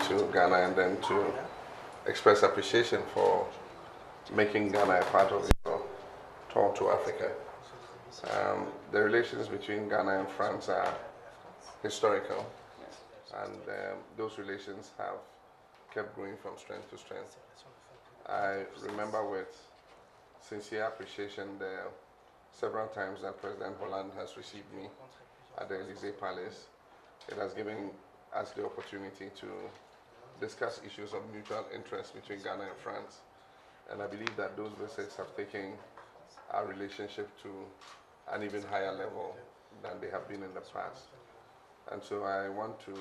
to Ghana and then to express appreciation for making Ghana a part of your tour to Africa. The relations between Ghana and France are historical, and those relations have kept growing from strength to strength. I remember with sincere appreciation the several times that President Hollande has received me at the Élysée Palace. It has given us the opportunity to discuss issues of mutual interest between Ghana and France. And I believe that those visits have taken our relationship to an even higher level than they have been in the past. And so I want to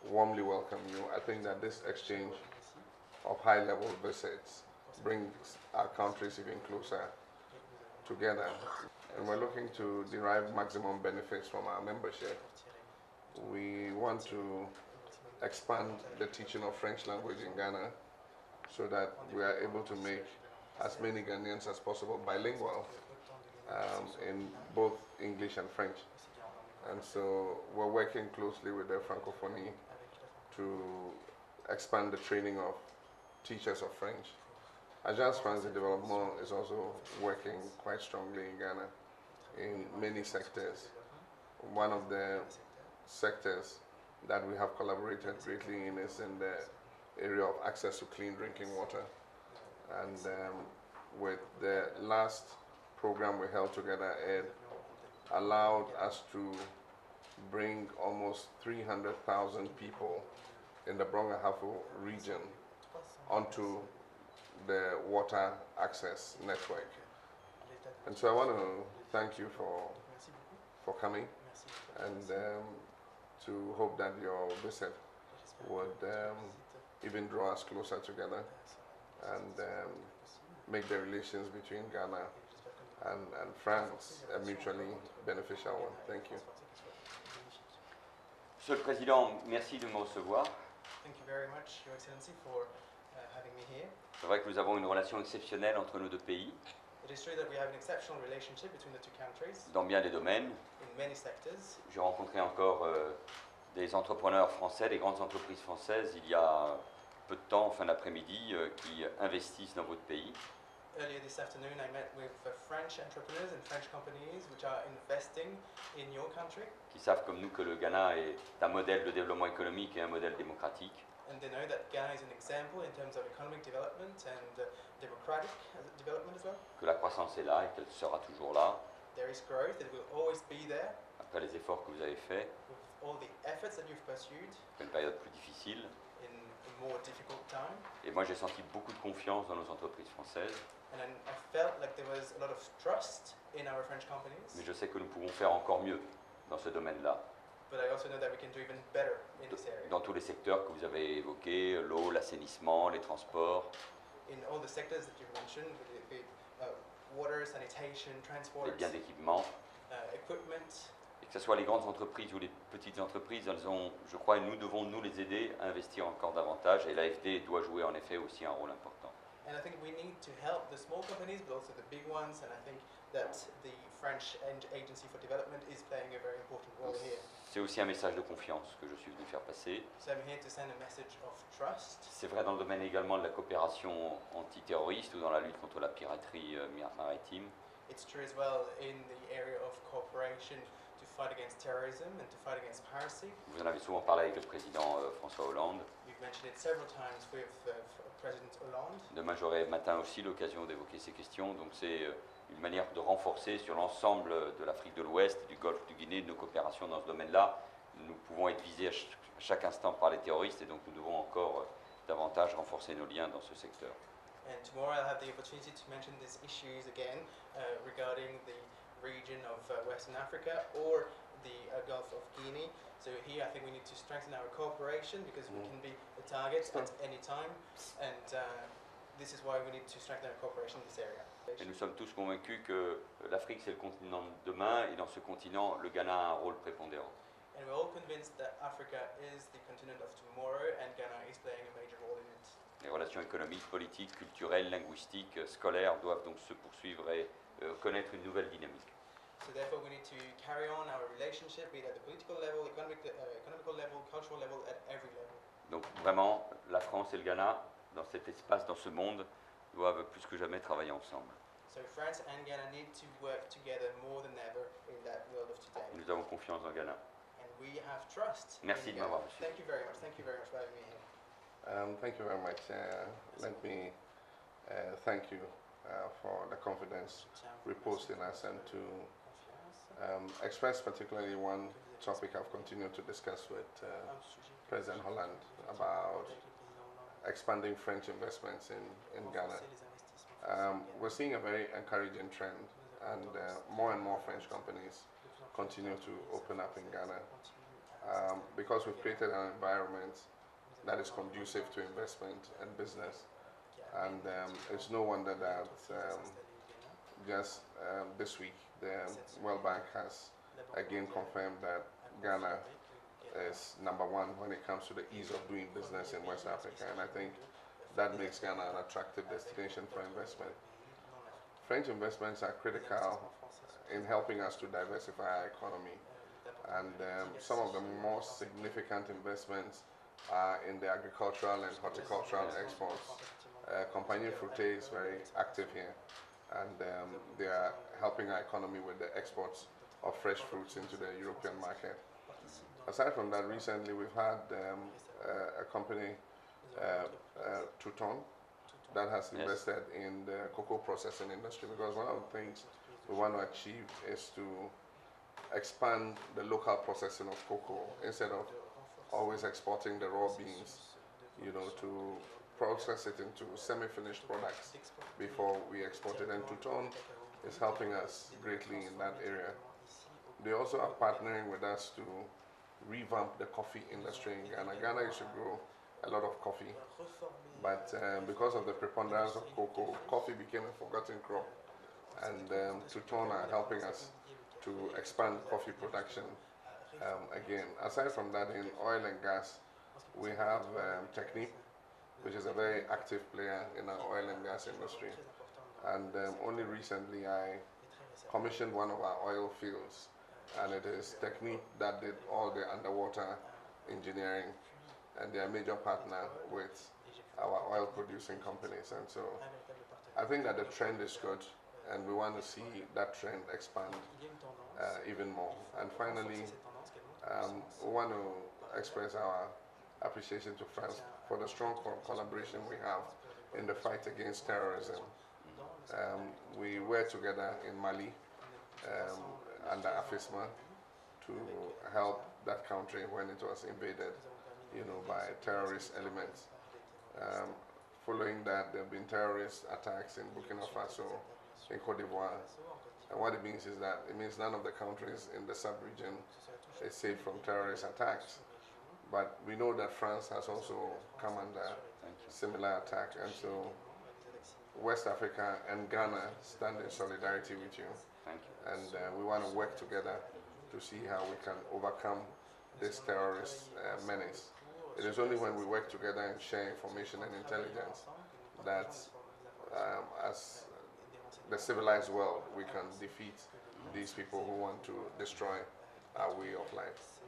warmly welcome you. I think that this exchange of high-level visits brings our countries even closer together. And we're looking to derive maximum benefits from our membership. We want to expand the teaching of French language in Ghana so that we are able to make as many Ghanaians as possible bilingual in both English and French. And so we're working closely with the Francophonie to expand the training of teachers of French. Agence France de Développement is also working quite strongly in Ghana in many sectors. One of the sectors that we have collaborated greatly in is in the area of access to clean drinking water. And with the last program we held together, it allowed us to bring almost 300,000 people in the Brong-Ahafo region onto the water access network. And so I want to thank you for coming, and to hope that your visit would even draw us closer together and make the relations between Ghana and France a mutually beneficial one. Thank you. Monsieur le Président, merci de me recevoir. Thank you very much, Your Excellency, for having me here. C'est vrai que nous avons une relation exceptionnelle entre nos deux pays It is true that we have an exceptional relationship between the two countries dans bien des domaines. in many sectors. J'ai rencontré encore des entrepreneurs français, des grandes entreprises françaises il y a peu de temps, en fin d'après-midi, qui investissent dans votre pays. Earlier this afternoon, I met with French entrepreneurs and French companies which are investing in your country. Qui savent comme nous que le Ghana est un modèle de développement économique et un modèle démocratique. And they know that Ghana is an example in terms of economic development and democratic development as well. Que la croissance est là et qu'elle sera toujours là. There is growth, it will always be there. Après les efforts que vous avez faits. With all the efforts that you've pursued. Après une période plus difficile. In a more difficult time. Et moi j'ai senti beaucoup de confiance dans nos entreprises françaises. And I felt like there was a lot of trust in our French companies. Mais je sais que nous pouvons faire encore mieux dans ce domaine-là. But I also know that we can do even better in this area. Dans tous les secteurs que vous avez évoqués, l'eau, l'assainissement, les transports. In all the sectors that you've mentioned, the water, sanitation, transport, les biens d'équipement. Equipment. Et que ce soit les grandes entreprises ou les petites entreprises, elles ont, je crois, nous devons nous les aider à investir encore davantage, et l'AFD doit jouer en effet aussi un rôle important. And I think we need to help the small companies, but also the big ones, and I think that the French Agency for Development is playing a very important role here. C'est aussi un message de confiance que je suis venu faire passer. So I'm here to send a message of trust. C'est vrai dans le domaine également de la coopération antiterroriste ou dans la lutte contre la piraterie maritime. It's true as well in the area of cooperation to fight against terrorism and to fight against piracy. Vous en avez souvent parlé avec le président François Hollande. You've mentioned it several times with President Hollande. Demain, j'aurai matin aussi l'occasion d'évoquer ces questions. Donc c'est une manière de renforcer sur l'ensemble de l'Afrique de l'Ouest, du Golfe du Guinée, nos coopérations dans ce domaine-là. Nous pouvons être visés à chaque instant par les terroristes et donc nous devons encore davantage renforcer nos liens dans ce secteur. And tomorrow I'll have the opportunity to mention these issues again regarding the region of Western Africa or the Gulf of Guinea. So here I think we need to strengthen our cooperation because we can be a target at any time, and this is why we need to strengthen our cooperation in this area. Et nous sommes tous convaincus que l'Afrique c'est le continent de demain et dans ce continent le Ghana a un rôle prépondérant. And we're all convinced that Africa is the continent of tomorrow and Ghana is playing a major role in it. Les relations économiques, politiques, culturelles, linguistiques, scolaires doivent donc se poursuivre et connaître une nouvelle dynamique. So therefore we need to carry on our relationship, be it at the political level, economical level, cultural level, at every level. Donc vraiment, la France et le Ghana, dans cet espace, dans ce monde, doivent plus que jamais travailler ensemble. So France and Ghana need to work together more than ever in that world of today. Nous avons confiance en Ghana. And we have trust. Merci in de Ghana. m'avoir reçu. Thank you very much. Thank you very much for having me here. Thank you very much. Let me thank you for the confidence reposed in us and to express particularly one topic I've continued to discuss with President Holland about expanding French investments in Ghana. We're seeing a very encouraging trend, and more French companies continue to open up in Ghana because we've created an environment that is conducive to investment and business. And it's no wonder that just this week the World Bank has again confirmed that Ghana is #1 when it comes to the ease of doing business in West Africa, and I think that makes Ghana an attractive destination for investment. French investments are critical in helping us to diversify our economy, and some of the most significant investments are in the agricultural and horticultural exports. Compagnie Fruité is very active here, and they are helping our economy with the exports of fresh fruits into the European market. Aside from that, recently we've had a company, Touton, that has invested in the cocoa processing industry, because one of the things we want to achieve is to expand the local processing of cocoa instead of always exporting the raw beans, to process it into semi-finished products before we export it. And Touton is helping us greatly in that area. They also are partnering with us to revamp the coffee industry in Ghana. Ghana used to grow a lot of coffee, but because of the preponderance of cocoa, coffee became a forgotten crop, and Touton are helping us to expand coffee production again. Aside from that, in oil and gas, we have Technip, which is a very active player in our oil and gas industry, and only recently I commissioned one of our oil fields, and it is Technip that did all the underwater engineering, and they are a major partner with our oil producing companies. And so I think that the trend is good, and we want to see that trend expand even more. And finally, we want to express our appreciation to France for the strong collaboration we have in the fight against terrorism. We were together in Mali under AFISMA to help that country when it was invaded, by terrorist elements. Following that, there have been terrorist attacks in Burkina Faso, in Cote d'Ivoire. And what it means is that it means none of the countries in the sub-region is safe from terrorist attacks. But we know that France has also come under similar attack, and so West Africa and Ghana stand in solidarity with you. Thank you. And we want to work together to see how we can overcome this terrorist menace. It is only when we work together and share information and intelligence that, as the civilized world, we can defeat these people who want to destroy our way of life.